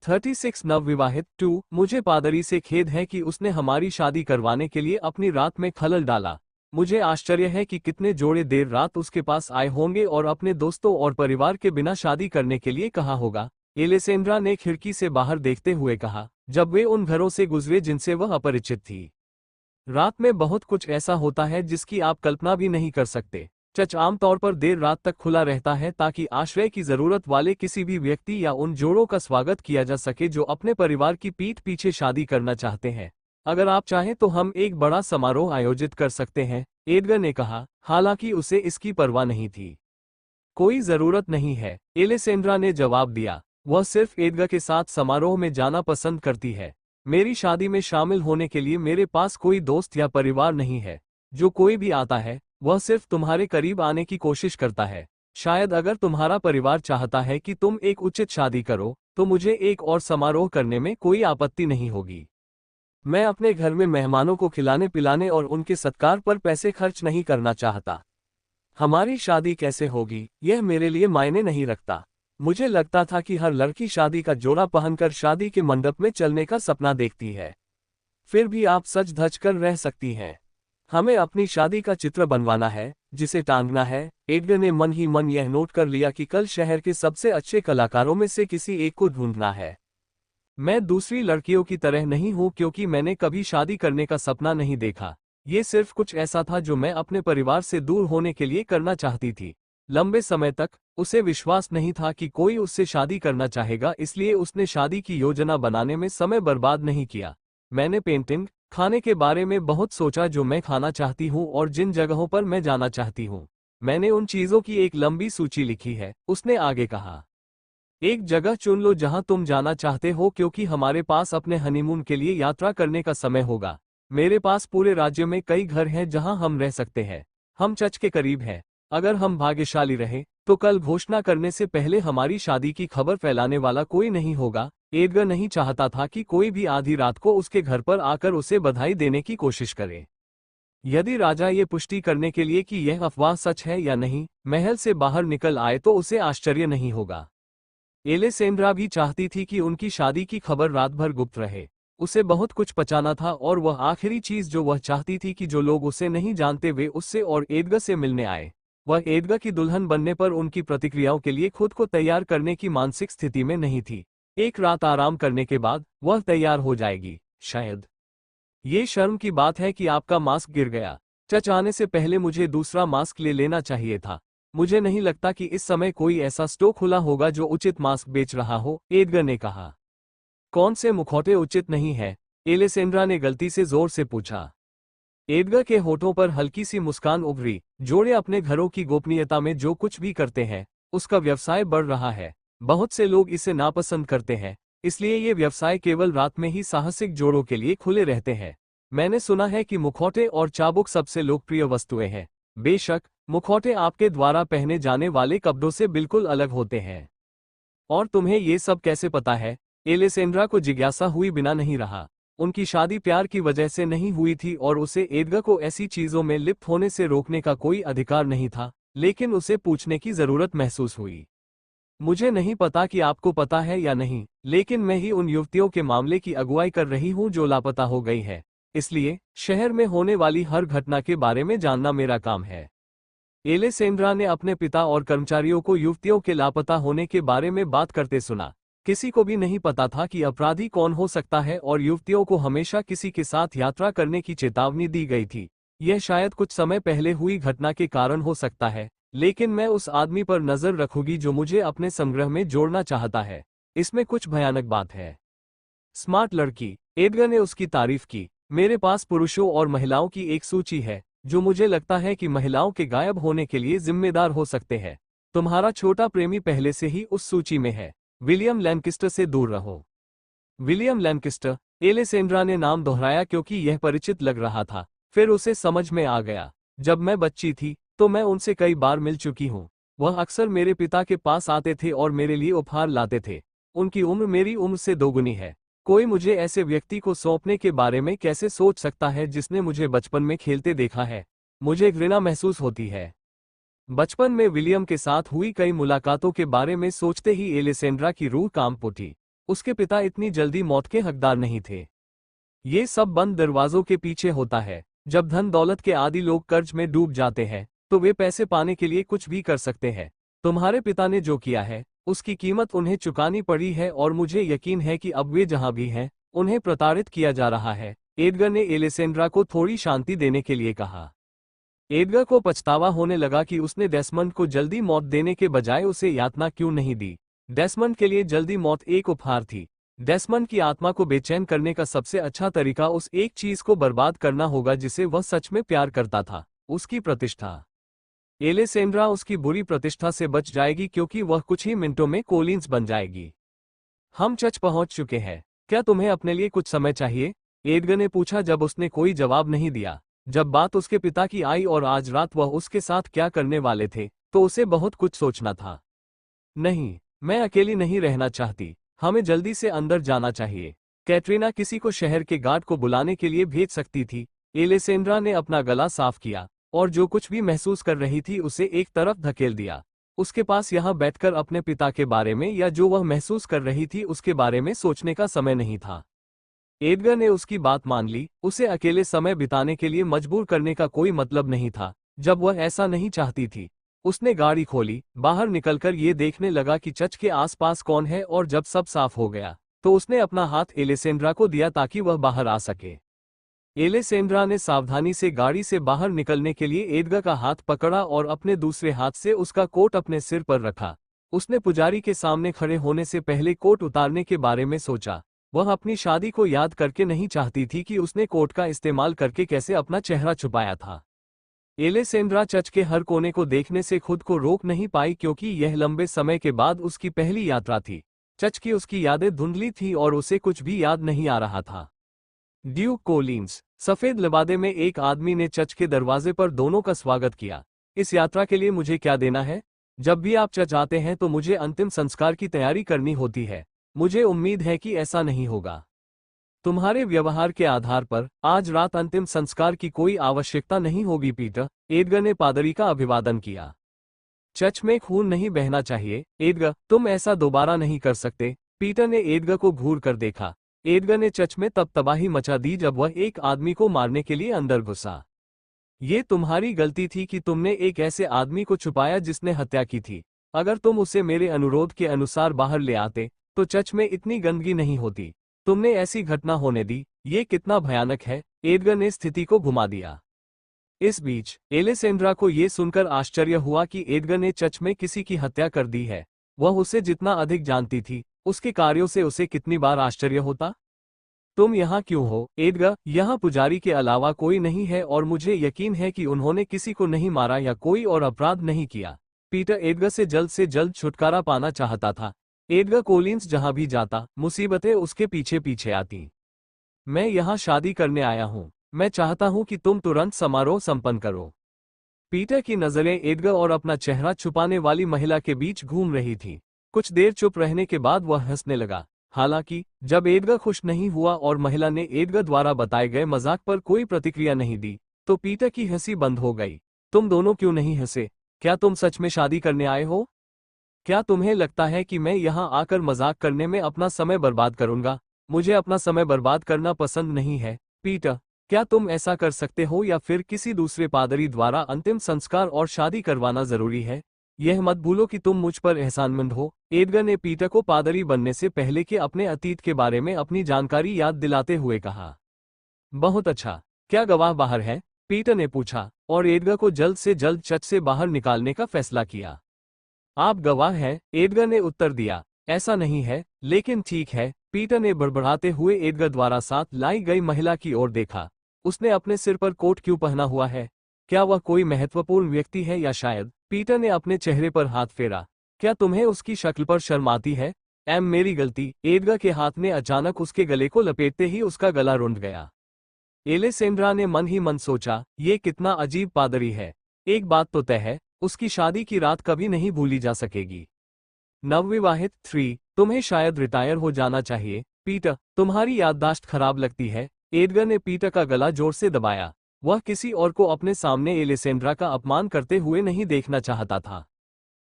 36 नवविवाहित 2 मुझे पादरी से खेद है कि उसने हमारी शादी करवाने के लिए अपनी रात में खलल डाला। मुझे आश्चर्य है कि कितने जोड़े देर रात उसके पास आए होंगे और अपने दोस्तों और परिवार के बिना शादी करने के लिए कहा होगा। एलेसेंड्रा ने खिड़की से बाहर देखते हुए कहा, जब वे उन घरों से गुजरे जिनसे वह अपरिचित थी। रात में बहुत कुछ ऐसा होता है जिसकी आप कल्पना भी नहीं कर सकते। चर्च आमतौर पर देर रात तक खुला रहता है ताकि आश्रय की जरूरत वाले किसी भी व्यक्ति या उन जोड़ों का स्वागत किया जा सके जो अपने परिवार की पीठ पीछे शादी करना चाहते हैं। अगर आप चाहें तो हम एक बड़ा समारोह आयोजित कर सकते हैं, एडगर ने कहा, हालांकि उसे इसकी परवाह नहीं थी। कोई जरूरत नहीं है, एलेसेंड्रा ने जवाब दिया। वह सिर्फ एडगर के साथ समारोह में जाना पसंद करती है। मेरी शादी में शामिल होने के लिए मेरे पास कोई दोस्त या परिवार नहीं है। जो कोई भी आता है वह सिर्फ तुम्हारे करीब आने की कोशिश करता है। शायद अगर तुम्हारा परिवार चाहता है कि तुम एक उचित शादी करो तो मुझे एक और समारोह करने में कोई आपत्ति नहीं होगी। मैं अपने घर में मेहमानों को खिलाने पिलाने और उनके सत्कार पर पैसे खर्च नहीं करना चाहता। हमारी शादी कैसे होगी यह मेरे लिए मायने नहीं रखता। मुझे लगता था कि हर लड़की शादी का जोड़ा पहनकर शादी के मंडप में चलने का सपना देखती है। फिर भी आप सज धज कर रह सकती हैं। हमें अपनी शादी का चित्र बनवाना है, जिसे टांगना है। एडगर ने मन ही मन यह नोट कर लिया कि कल शहर के सबसे अच्छे कलाकारों में से किसी एक को ढूंढना है। मैं दूसरी लड़कियों की तरह नहीं हूं क्योंकि मैंने कभी शादी करने का सपना नहीं देखा। ये सिर्फ कुछ ऐसा था जो मैं अपने परिवार से दूर होने के लिए करना चाहती थी। लंबे समय तक उसे विश्वास नहीं था कि कोई उससे शादी करना चाहेगा, इसलिए उसने शादी की योजना बनाने में समय बर्बाद नहीं किया। मैंने पेंटिंग, खाने के बारे में बहुत सोचा जो मैं खाना चाहती हूँ और जिन जगहों पर मैं जाना चाहती हूँ। मैंने उन चीज़ों की एक लंबी सूची लिखी है, उसने आगे कहा। एक जगह चुन लो जहां तुम जाना चाहते हो क्योंकि हमारे पास अपने हनीमून के लिए यात्रा करने का समय होगा। मेरे पास पूरे राज्य में कई घर हैं जहां हम रह सकते हैं। हम चर्च के करीब हैं। अगर हम भाग्यशाली रहे तो कल घोषणा करने से पहले हमारी शादी की खबर फैलाने वाला कोई नहीं होगा। एडगर नहीं चाहता था कि कोई भी आधी रात को उसके घर पर आकर उसे बधाई देने की कोशिश करे। यदि राजा ये पुष्टि करने के लिए कि यह अफवाह सच है या नहीं महल से बाहर निकल आए तो उसे आश्चर्य नहीं होगा। एलेसेंड्रा भी चाहती थी कि उनकी शादी की खबर रात भर गुप्त रहे। उसे बहुत कुछ पचाना था और वह आखिरी चीज जो वह चाहती थी कि जो लोग उसे नहीं जानते वे उससे और एडगर से मिलने आए। वह एडगर की दुल्हन बनने पर उनकी प्रतिक्रियाओं के लिए खुद को तैयार करने की मानसिक स्थिति में नहीं थी। एक रात आराम करने के बाद वह तैयार हो जाएगी, शायद। ये शर्म की बात है कि आपका मास्क गिर गया। चर्च आने से पहले मुझे दूसरा मास्क ले लेना चाहिए था। मुझे नहीं लगता कि इस समय कोई ऐसा स्टोर खुला होगा जो उचित मास्क बेच रहा हो, एडगर ने कहा। कौन से मुखौटे उचित नहीं है? एलेसेंड्रा ने गलती से जोर से पूछा। एडगर के होठों पर हल्की सी मुस्कान उभरी। जोड़े अपने घरों की गोपनीयता में जो कुछ भी करते हैं, उसका व्यवसाय बढ़ रहा है। बहुत से लोग इसे नापसंद करते हैं, इसलिए ये व्यवसाय केवल रात में ही साहसिक जोड़ों के लिए खुले रहते हैं। मैंने सुना है कि मुखौटे और चाबुक सबसे लोकप्रिय वस्तुएं हैं। बेशक, मुखौटे आपके द्वारा पहने जाने वाले कपड़ों से बिल्कुल अलग होते हैं। और तुम्हें ये सब कैसे पता है? एलेसेंड्रा को जिज्ञासा हुई बिना नहीं रहा। उनकी शादी प्यार की वजह से नहीं हुई थी और उसे एडगर को ऐसी चीजों में लिप्त होने से रोकने का कोई अधिकार नहीं था, लेकिन उसे पूछने की जरूरत महसूस हुई। मुझे नहीं पता कि आपको पता है या नहीं, लेकिन मैं ही उन युवतियों के मामले की अगुवाई कर रही हूं जो लापता हो गई है। इसलिए शहर में होने वाली हर घटना के बारे में जानना मेरा काम है। एलेसेंड्रा ने अपने पिता और कर्मचारियों को युवतियों के लापता होने के बारे में बात करते सुना। किसी को भी नहीं पता था कि अपराधी कौन हो सकता है और युवतियों को हमेशा किसी के साथ यात्रा करने की चेतावनी दी गई थी। यह शायद कुछ समय पहले हुई घटना के कारण हो सकता है, लेकिन मैं उस आदमी पर नजर रखूंगी जो मुझे अपने संग्रह में जोड़ना चाहता है। इसमें कुछ भयानक बात है। स्मार्ट लड़की, एडगर ने उसकी तारीफ की। मेरे पास पुरुषों और महिलाओं की एक सूची है जो मुझे लगता है कि महिलाओं के गायब होने के लिए जिम्मेदार हो सकते हैं। तुम्हारा छोटा प्रेमी पहले से ही उस सूची में है। विलियम लैनकिस्टर से दूर रहो। विलियम लैनकिस्टर, एलेसेंड्रा ने नाम दोहराया क्योंकि यह परिचित लग रहा था। फिर उसे समझ में आ गया। जब मैं बच्ची थी तो मैं उनसे कई बार मिल चुकी हूँ। वह अक्सर मेरे पिता के पास आते थे और मेरे लिए उपहार लाते थे। उनकी उम्र मेरी उम्र से दोगुनी है। कोई मुझे ऐसे व्यक्ति को सौंपने के बारे में कैसे सोच सकता है जिसने मुझे बचपन में खेलते देखा है? मुझे घृणा महसूस होती है। बचपन में विलियम के साथ हुई कई मुलाकातों के बारे में सोचते ही एलेसेंड्रा की रूह कांप उठी। उसके पिता इतनी जल्दी मौत के हकदार नहीं थे। ये सब बंद दरवाजों के पीछे होता है। जब धन दौलत के आदि लोग कर्ज में डूब जाते हैं तो वे पैसे पाने के लिए कुछ भी कर सकते हैं। तुम्हारे पिता ने जो किया है उसकी कीमत उन्हें चुकानी पड़ी है और मुझे यकीन है कि अब वे जहां भी हैं उन्हें प्रताड़ित किया जा रहा है। एडगर ने एलेसेंड्रा को थोड़ी शांति देने के लिए कहा। एडगर को पछतावा होने लगा कि उसने डेसमंड को जल्दी मौत देने के बजाय उसे यातना क्यों नहीं दी। डेसमंड के लिए जल्दी मौत एक उपहार थी। डेसमंड की आत्मा को बेचैन करने का सबसे अच्छा तरीका उस एक चीज को बर्बाद करना होगा जिसे वह सच में प्यार करता था, उसकी प्रतिष्ठा। एलेसेंड्रा उसकी बुरी प्रतिष्ठा से बच जाएगी क्योंकि वह कुछ ही मिनटों में कोलिंस बन जाएगी। हम चर्च पहुंच चुके हैं। क्या तुम्हें अपने लिए कुछ समय चाहिए? एडगर ने पूछा जब उसने कोई जवाब नहीं दिया। जब बात उसके पिता की आई और आज रात वह उसके साथ क्या करने वाले थे तो उसे बहुत कुछ सोचना था। नहीं, मैं अकेली नहीं रहना चाहती। हमें जल्दी से अंदर जाना चाहिए। कैटरीना किसी को शहर के गार्ड को बुलाने के लिए भेज सकती थी। एलेसेंड्रा ने अपना गला साफ किया और जो कुछ भी महसूस कर रही थी उसे एक तरफ धकेल दिया। उसके पास यहाँ बैठकर अपने पिता के बारे में या जो वह महसूस कर रही थी उसके बारे में सोचने का समय नहीं था। एडगर ने उसकी बात मान ली। उसे अकेले समय बिताने के लिए मजबूर करने का कोई मतलब नहीं था जब वह ऐसा नहीं चाहती थी। उसने गाड़ी खोली, बाहर निकलकर ये देखने लगा कि चर्च के आसपास कौन है और जब सब साफ हो गया तो उसने अपना हाथ एलेसेंड्रा को दिया ताकि वह बाहर आ सके। एलेसेंड्रा ने सावधानी से गाड़ी से बाहर निकलने के लिए एडगर का हाथ पकड़ा और अपने दूसरे हाथ से उसका कोट अपने सिर पर रखा। उसने पुजारी के सामने खड़े होने से पहले कोट उतारने के बारे में सोचा। वह अपनी शादी को याद करके नहीं चाहती थी कि उसने कोट का इस्तेमाल करके कैसे अपना चेहरा छुपाया था। एलेसेंड्रा चर्च के हर कोने को देखने से खुद को रोक नहीं पाई क्योंकि यह लंबे समय के बाद उसकी पहली यात्रा थी। चर्च की उसकी यादें धुंधली थीं और उसे कुछ भी याद नहीं आ रहा था। Duke Collins. सफेद लिबादे में एक आदमी ने चर्च के दरवाजे पर दोनों का स्वागत किया। इस यात्रा के लिए मुझे क्या देना है? जब भी आप चर्च आते हैं तो मुझे अंतिम संस्कार की तैयारी करनी होती है। मुझे उम्मीद है कि ऐसा नहीं होगा। तुम्हारे व्यवहार के आधार पर आज रात अंतिम संस्कार की कोई आवश्यकता नहीं होगी पीटर। एडगर ने पादरी का अभिवादन किया। चर्च में खून नहीं बहना चाहिए एडगर, तुम ऐसा दोबारा नहीं कर सकते। पीटर ने एडगर को घूर कर देखा। एडगर ने चर्च में तब तबाही मचा दी जब वह एक आदमी को मारने के लिए अंदर घुसा। ये तुम्हारी गलती थी कि तुमने एक ऐसे आदमी को छुपाया जिसने हत्या की थी। अगर तुम उसे मेरे अनुरोध के अनुसार बाहर ले आते तो चर्च में इतनी गंदगी नहीं होती। तुमने ऐसी घटना होने दी। ये कितना भयानक है। एडगर ने स्थिति को घुमा दिया। इस बीच एलेसेंड्रा को यह सुनकर आश्चर्य हुआ कि एडगर ने चर्च में किसी की हत्या कर दी है। वह उसे जितना अधिक जानती थी उसके कार्यों से उसे कितनी बार आश्चर्य होता। तुम यहाँ क्यों हो एडगर? यहाँ पुजारी के अलावा कोई नहीं है और मुझे यकीन है कि उन्होंने किसी को नहीं मारा या कोई और अपराध नहीं किया। पीटर एडगर से जल्द छुटकारा पाना चाहता था। एडगर कोलिंस जहां भी जाता मुसीबतें उसके पीछे पीछे आती। मैं यहाँ शादी करने आया हूँ। मैं चाहता हूँ कि तुम तुरंत समारोह संपन्न करो। पीटर की नजरें एडगर और अपना चेहरा छुपाने वाली महिला के बीच घूम रही थी। कुछ देर चुप रहने के बाद वह हंसने लगा। हालांकि जब एडगर खुश नहीं हुआ और महिला ने एडगर द्वारा बताए गए मजाक पर कोई प्रतिक्रिया नहीं दी तो पीटर की हंसी बंद हो गई। तुम दोनों क्यों नहीं हंसे? क्या तुम सच में शादी करने आए हो? क्या तुम्हें लगता है कि मैं यहाँ आकर मजाक करने में अपना समय बर्बाद करूंगा? मुझे अपना समय बर्बाद करना पसंद नहीं है। पीटर, क्या तुम ऐसा कर सकते हो या फिर किसी दूसरे पादरी द्वारा अंतिम संस्कार और शादी करवाना जरूरी है? यह मत भूलो कि तुम मुझ पर एहसानमंद हो। एडगर ने पीटर को पादरी बनने से पहले के अपने अतीत के बारे में अपनी जानकारी याद दिलाते हुए कहा। बहुत अच्छा। क्या गवाह बाहर है? पीटर ने पूछा और एडगर को जल्द से जल्द चर्च से बाहर निकालने का फैसला किया। आप गवाह हैं, एडगर ने उत्तर दिया। ऐसा नहीं है, लेकिन ठीक है। पीटर ने बड़बड़ाते हुए एडगर द्वारा साथ लाई गई महिला की ओर देखा। उसने अपने सिर पर कोट क्यों पहना हुआ है? क्या वह कोई महत्वपूर्ण व्यक्ति है या शायद? पीटर ने अपने चेहरे पर हाथ फेरा। क्या तुम्हें उसकी शक्ल पर शर्म आती है? मेरी गलती। एडगर के हाथ ने अचानक उसके गले को लपेटते ही उसका गला रुंध गया। एलेसेंड्रा ने मन ही मन सोचा, ये कितना अजीब पादरी है। एक बात तो तय है, उसकी शादी की रात कभी नहीं भूली जा सकेगी। नवविवाहित 3, तुम्हें शायद रिटायर हो जाना चाहिए। पीटर, तुम्हारी याददाश्त खराब लगती है। एडगर ने पीटर का गला जोर से दबाया। वह किसी और को अपने सामने एलेसेंड्रा का अपमान करते हुए नहीं देखना चाहता था।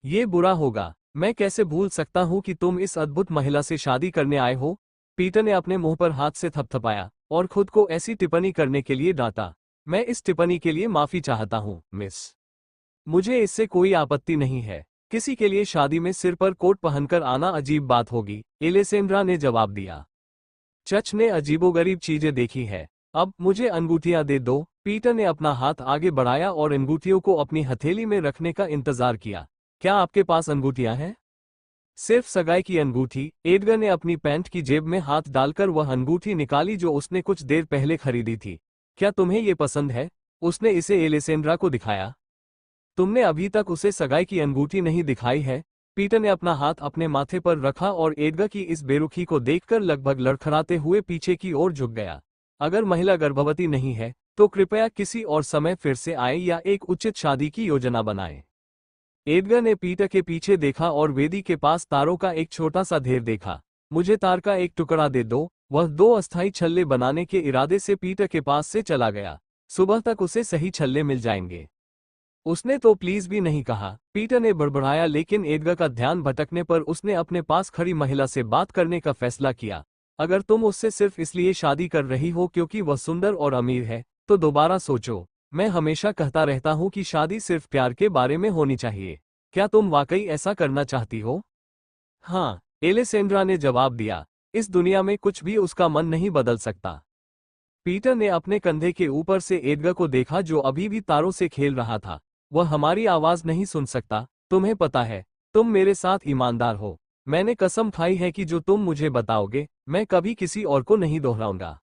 ये बुरा होगा। मैं कैसे भूल सकता हूँ कि तुम इस अद्भुत महिला से शादी करने आए हो। पीटर ने अपने मुंह पर हाथ से थपथपाया और खुद को ऐसी टिप्पणी करने के लिए डांटा। मैं इस टिप्पणी के लिए माफी चाहता हूँ, मिस। मुझे इससे कोई आपत्ति नहीं है। किसी के लिए शादी में सिर पर कोट पहनकर आना अजीब बात होगी, एलेसेंड्रा ने जवाब दिया। चच ने अजीबोगरीब चीजें देखी है। अब मुझे अंगूठियां दे दो। पीटर ने अपना हाथ आगे बढ़ाया और अंगूठियों को अपनी हथेली में रखने का इंतजार किया। क्या आपके पास अंगूठियां हैं? सिर्फ सगाई की अंगूठी। एडगर ने अपनी पैंट की जेब में हाथ डालकर वह अंगूठी निकाली जो उसने कुछ देर पहले खरीदी थी। क्या तुम्हें ये पसंद है? उसने इसे एलेसेंड्रा को दिखाया। तुमने अभी तक उसे सगाई की अंगूठी नहीं दिखाई है। पीटर ने अपना हाथ अपने माथे पर रखा और एडगर की इस बेरुखी को देखकर लगभग लड़खड़ाते हुए पीछे की ओर झुक गया। अगर महिला गर्भवती नहीं है तो कृपया किसी और समय फिर से आए या एक उचित शादी की योजना बनाएं। एडगर ने पीटर के पीछे देखा और वेदी के पास तारों का एक छोटा सा ढेर देखा। मुझे तार का एक टुकड़ा दे दो। वह 2 अस्थायी छल्ले बनाने के इरादे से पीटर के पास से चला गया। सुबह तक उसे सही छल्ले मिल जाएंगे। उसने तो प्लीज भी नहीं कहा। पीटर ने बड़बड़ाया, लेकिन एडगर का ध्यान भटकने पर उसने अपने पास खड़ी महिला से बात करने का फैसला किया। अगर तुम उससे सिर्फ इसलिए शादी कर रही हो क्योंकि वह सुंदर और अमीर है, तो दोबारा सोचो। मैं हमेशा कहता रहता हूं कि शादी सिर्फ प्यार के बारे में होनी चाहिए। क्या तुम वाकई ऐसा करना चाहती हो? हाँ, एलेसेंड्रा ने जवाब दिया। इस दुनिया में कुछ भी उसका मन नहीं बदल सकता। पीटर ने अपने कंधे के ऊपर से एडगर को देखा जो अभी भी तारों से खेल रहा था। वह हमारी आवाज नहीं सुन सकता, तुम्हें पता है। तुम मेरे साथ ईमानदार हो। मैंने कसम खाई है कि जो तुम मुझे बताओगे मैं कभी किसी और को नहीं दोहराऊंगा।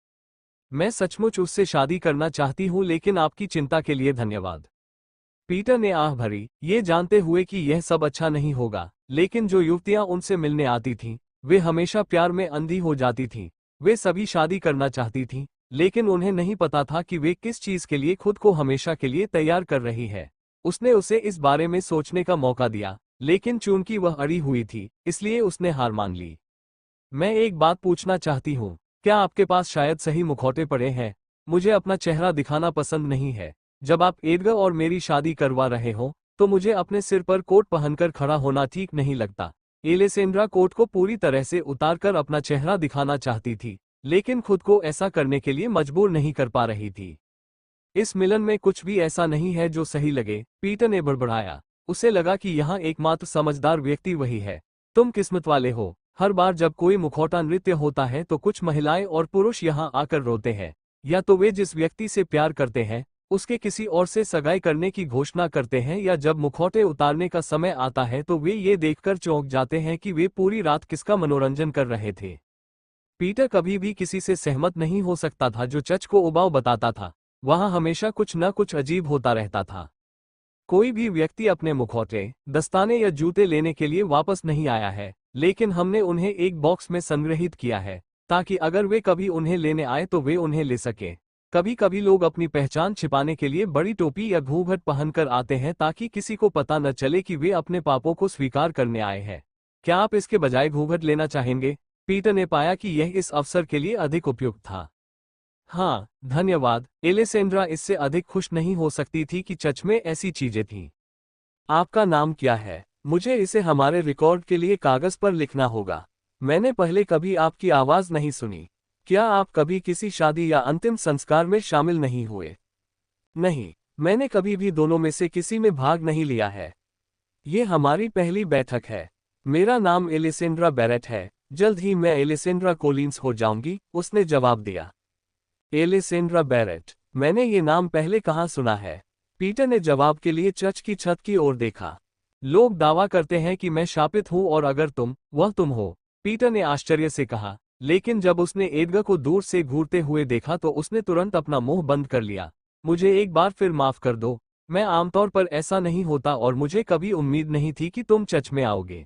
मैं सचमुच उससे शादी करना चाहती हूँ, लेकिन आपकी चिंता के लिए धन्यवाद। पीटर ने आह भरी, ये जानते हुए कि यह सब अच्छा नहीं होगा। लेकिन जो युवतियां उनसे मिलने आती थीं, वे हमेशा प्यार में अंधी हो जाती थीं। वे सभी शादी करना चाहती थीं, लेकिन उन्हें नहीं पता था कि वे किस चीज के लिए खुद को हमेशा के लिए तैयार कर रही है। उसने उसे इस बारे में सोचने का मौका दिया, लेकिन चूंकि वह अड़ी हुई थी, इसलिए उसने हार मान ली। मैं एक बात पूछना चाहती हूँ, क्या आपके पास शायद सही मुखौटे पड़े हैं? मुझे अपना चेहरा दिखाना पसंद नहीं है। जब आप एडगर और मेरी शादी करवा रहे हो, तो मुझे अपने सिर पर कोट पहनकर खड़ा होना ठीक नहीं लगता। एलेसेंड्रा कोट को पूरी तरह से उतारकर अपना चेहरा दिखाना चाहती थी, लेकिन खुद को ऐसा करने के लिए मजबूर नहीं कर पा रही थी। इस मिलन में कुछ भी ऐसा नहीं है जो सही लगे, पीटर ने बड़बड़ाया। उसे लगा कि यहाँ एकमात्र समझदार व्यक्ति वही है। तुम किस्मत वाले हो। हर बार जब कोई मुखौटा नृत्य होता है तो कुछ महिलाएं और पुरुष यहाँ आकर रोते हैं। या तो वे जिस व्यक्ति से प्यार करते हैं उसके किसी और से सगाई करने की घोषणा करते हैं, या जब मुखौटे उतारने का समय आता है तो वे ये देखकर चौंक जाते हैं कि वे पूरी रात किसका मनोरंजन कर रहे थे। पीटर कभी भी किसी से सहमत नहीं हो सकता था जो चच को उबाऊ बताता था। वहां हमेशा कुछ न कुछ अजीब होता रहता था। कोई भी व्यक्ति अपने मुखौटे, दस्ताने या जूते लेने के लिए वापस नहीं आया है, लेकिन हमने उन्हें एक बॉक्स में संग्रहित किया है, ताकि अगर वे कभी उन्हें लेने आए तो वे उन्हें ले सके। कभी कभी लोग अपनी पहचान छिपाने के लिए बड़ी टोपी या घूंघट पहनकर आते हैं ताकि किसी को पता न चले कि वे अपने पापों को स्वीकार करने आए हैं। क्या आप इसके बजाय घूंघट लेना चाहेंगे? पीटर ने पाया कि यह इस अवसर के लिए अधिक उपयुक्त था। हाँ, धन्यवाद। एलेसेंड्रा इससे अधिक खुश नहीं हो सकती थी कि चच में ऐसी चीजें थीं। आपका नाम क्या है? मुझे इसे हमारे रिकॉर्ड के लिए कागज पर लिखना होगा। मैंने पहले कभी आपकी आवाज नहीं सुनी। क्या आप कभी किसी शादी या अंतिम संस्कार में शामिल नहीं हुए? नहीं, मैंने कभी भी दोनों में से किसी में भाग नहीं लिया है। ये हमारी पहली बैठक है। मेरा नाम एलेसेंड्रा बैरेट है। जल्द ही मैं एलेसेंड्रा कोलिंस हो जाऊंगी, उसने जवाब दिया। एलेसेंड्रा बैरेट, मैंने ये नाम पहले कहाँ सुना है? पीटर ने जवाब के लिए चर्च की छत की ओर देखा। लोग दावा करते हैं कि मैं शापित हूँ और अगर वह तुम हो, पीटर ने आश्चर्य से कहा। लेकिन जब उसने एडगर को दूर से घूरते हुए देखा तो उसने तुरंत अपना मुंह बंद कर लिया। मुझे एक बार फिर माफ कर दो। मैं आमतौर पर ऐसा नहीं होता और मुझे कभी उम्मीद नहीं थी कि तुम चर्च में आओगे।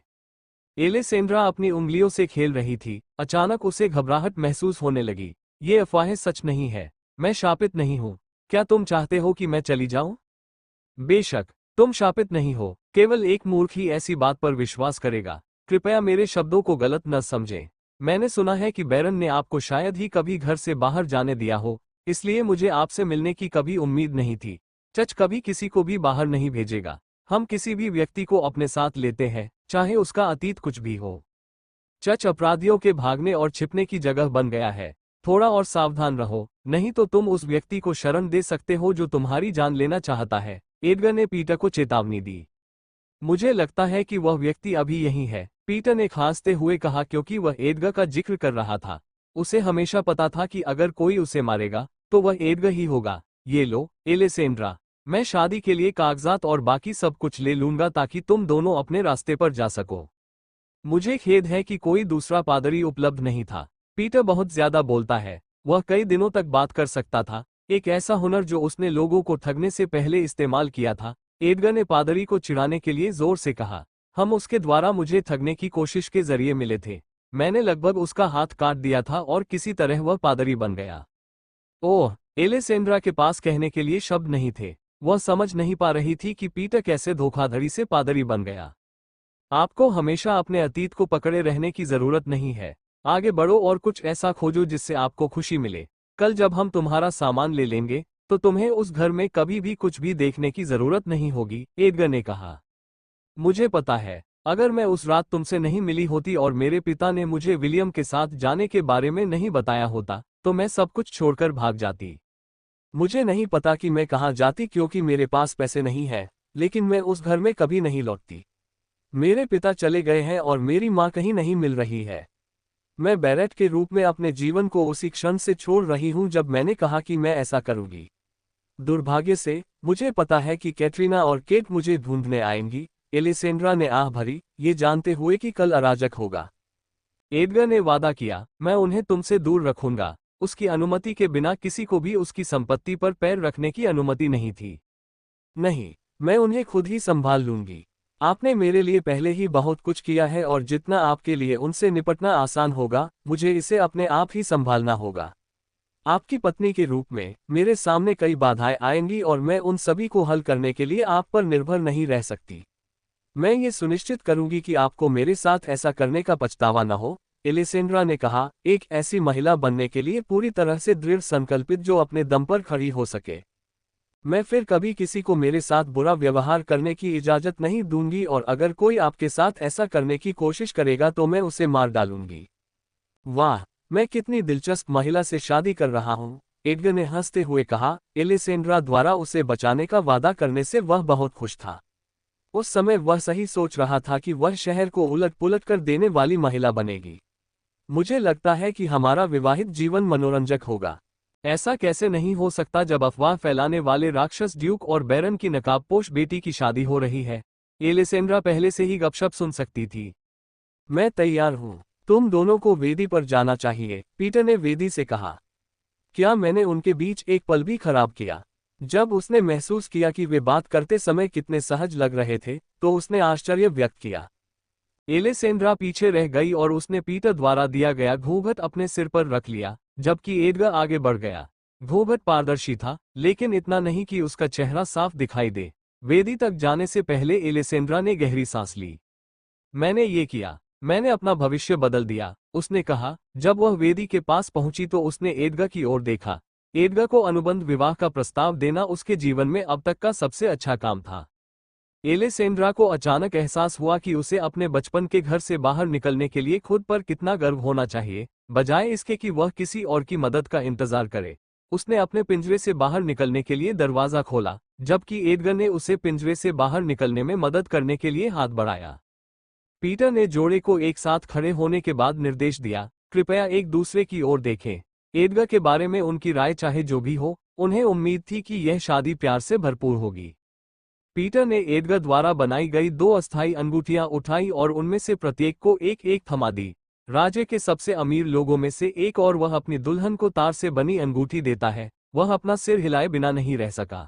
एलेसेंड्रा अपनी उंगलियों से खेल रही थी। अचानक उसे घबराहट महसूस होने लगी। ये अफवाहें सच नहीं है। मैं शापित नहीं हूँ। क्या तुम चाहते हो कि मैं चली जाऊं? बेशक, तुम शापित नहीं हो। केवल एक मूर्ख ही ऐसी बात पर विश्वास करेगा। कृपया मेरे शब्दों को गलत न समझें। मैंने सुना है कि बैरन ने आपको शायद ही कभी घर से बाहर जाने दिया हो, इसलिए मुझे आपसे मिलने की कभी उम्मीद नहीं थी। चच कभी किसी को भी बाहर नहीं भेजेगा। हम किसी भी व्यक्ति को अपने साथ लेते हैं चाहे उसका अतीत कुछ भी हो। चर्च अपराधियों के भागने और छिपने की जगह बन गया है। थोड़ा और सावधान रहो, नहीं तो तुम उस व्यक्ति को शरण दे सकते हो जो तुम्हारी जान लेना चाहता है। एडगर ने पीटर को चेतावनी दी। मुझे लगता है कि वह व्यक्ति अभी यहीं है, पीटर ने खांसते हुए कहा, क्योंकि वह एडगर का जिक्र कर रहा था। उसे हमेशा पता था कि अगर कोई उसे मारेगा तो वह एडगर ही होगा। ये लो एलेसेंड्रा, मैं शादी के लिए कागजात और बाकी सब कुछ ले लूंगा ताकि तुम दोनों अपने रास्ते पर जा सको। मुझे खेद है कि कोई दूसरा पादरी उपलब्ध नहीं था। पीटर बहुत ज्यादा बोलता है। वह कई दिनों तक बात कर सकता था, एक ऐसा हुनर जो उसने लोगों को ठगने से पहले इस्तेमाल किया था। एडगर ने पादरी को चिढ़ाने के लिए जोर से कहा, हम उसके द्वारा मुझे ठगने की कोशिश के जरिए मिले थे। मैंने लगभग उसका हाथ काट दिया था और किसी तरह वह पादरी बन गया। ओह, एलेसेंड्रा के पास कहने के लिए शब्द नहीं थे। वह समझ नहीं पा रही थी कि पीटर कैसे धोखाधड़ी से पादरी बन गया। आपको हमेशा अपने अतीत को पकड़े रहने की जरूरत नहीं है। आगे बढ़ो और कुछ ऐसा खोजो जिससे आपको खुशी मिले। कल जब हम तुम्हारा सामान ले लेंगे तो तुम्हें उस घर में कभी भी कुछ भी देखने की जरूरत नहीं होगी, एडगर ने कहा। मुझे पता है, अगर मैं उस रात तुमसे नहीं मिली होती और मेरे पिता ने मुझे विलियम के साथ जाने के बारे में नहीं बताया होता तो मैं सब कुछ छोड़कर भाग जाती। मुझे नहीं पता कि मैं कहाँ जाती क्योंकि मेरे पास पैसे नहीं है, लेकिन मैं उस घर में कभी नहीं लौटती। मेरे पिता चले गए हैं और मेरी माँ कहीं नहीं मिल रही है। मैं बैरेट के रूप में अपने जीवन को उसी क्षण से छोड़ रही हूँ जब मैंने कहा कि मैं ऐसा करूँगी। दुर्भाग्य से मुझे पता है कि कैटरीना और केट मुझे ढूंढने आएंगी। एलिसेंड्रा ने आह भरी, ये जानते हुए कि कल अराजक होगा। एडगर ने वादा किया, मैं उन्हें तुमसे दूर रखूंगा। उसकी अनुमति के बिना किसी को भी उसकी संपत्ति पर पैर रखने की अनुमति नहीं थी। नहीं, मैं उन्हें खुद ही संभाल लूंगी। आपने मेरे लिए पहले ही बहुत कुछ किया है और जितना आपके लिए उनसे निपटना आसान होगा, मुझे इसे अपने आप ही संभालना होगा। आपकी पत्नी के रूप में मेरे सामने कई बाधाएं आएंगी और मैं उन सभी को हल करने के लिए आप पर निर्भर नहीं रह सकती। मैं ये सुनिश्चित करूंगी कि आपको मेरे साथ ऐसा करने का पछतावा न हो, एलिसेंड्रा ने कहा, एक ऐसी महिला बनने के लिए पूरी तरह से दृढ़ संकल्पित जो अपने दम पर खड़ी हो सके। मैं फिर कभी किसी को मेरे साथ बुरा व्यवहार करने की इजाजत नहीं दूंगी और अगर कोई आपके साथ ऐसा करने की कोशिश करेगा तो मैं उसे मार डालूंगी। वाह, मैं कितनी दिलचस्प महिला से शादी कर रहा हूँ, एडगर ने हंसते हुए कहा। एलिसेंड्रा द्वारा उसे बचाने का वादा करने से वह बहुत खुश था। उस समय वह सही सोच रहा था कि वह शहर को उलट पुलट कर देने वाली महिला बनेगी। मुझे लगता है कि हमारा विवाहित जीवन मनोरंजक होगा। ऐसा कैसे नहीं हो सकता जब अफवाह फैलाने वाले राक्षस ड्यूक और बैरन की नकाबपोश बेटी की शादी हो रही है। एलिसेंड्रा पहले से ही गपशप सुन सकती थी। मैं तैयार हूँ, तुम दोनों को वेदी पर जाना चाहिए, पीटर ने वेदी से कहा। क्या मैंने उनके बीच एक पल भी खराब किया? जब उसने महसूस किया कि वे बात करते समय कितने सहज लग रहे थे तो उसने आश्चर्य व्यक्त किया। एलिसेंड्रा पीछे रह गई और उसने पीटर द्वारा दिया गया घूंघट अपने सिर पर रख लिया, जबकि एडगर आगे बढ़ गया। घूंघट पारदर्शी था, लेकिन इतना नहीं कि उसका चेहरा साफ दिखाई दे। वेदी तक जाने से पहले एलिसेंड्रा ने गहरी सांस ली। मैंने ये किया, मैंने अपना भविष्य बदल दिया, उसने कहा। जब वह वेदी के पास पहुंची तो उसने एडगर की ओर देखा। एडगर को अनुबंध विवाह का प्रस्ताव देना उसके जीवन में अब तक का सबसे अच्छा काम था। एलिसेंड्रा को अचानक एहसास हुआ कि उसे अपने बचपन के घर से बाहर निकलने के लिए खुद पर कितना गर्व होना चाहिए, बजाय इसके कि वह किसी और की मदद का इंतजार करे। उसने अपने पिंजरे से बाहर निकलने के लिए दरवाजा खोला, जबकि एडगर ने उसे पिंजरे से बाहर निकलने में मदद करने के लिए हाथ बढ़ाया। पीटर ने जोड़े को एक साथ खड़े होने के बाद निर्देश दिया, कृपया एक दूसरे की ओर देखें। एडगर के बारे में उनकी राय चाहे जो भी हो, उन्हें उम्मीद थी कि यह शादी प्यार से भरपूर होगी। पीटर ने एडगर द्वारा बनाई गई 2 अस्थायी अंगूठियां उठाई और उनमें से प्रत्येक को एक एक थमा दी। राज्य के सबसे अमीर लोगों में से एक और वह अपनी दुल्हन को तार से बनी अंगूठी देता है, वह अपना सिर हिलाए बिना नहीं रह सका।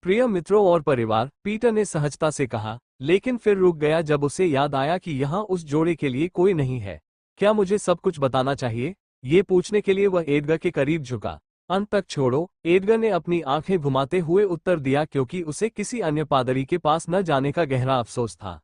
प्रिय मित्रों और परिवार, पीटर ने सहजता से कहा, लेकिन फिर रुक गया जब उसे याद आया कि यहाँ उस जोड़े के लिए कोई नहीं है। क्या मुझे सब कुछ बताना चाहिए? ये पूछने के लिए वह एडगर के करीब झुका। अंत तक छोड़ो, एडगर ने अपनी आंखें घुमाते हुए उत्तर दिया, क्योंकि उसे किसी अन्य पादरी के पास न जाने का गहरा अफसोस था।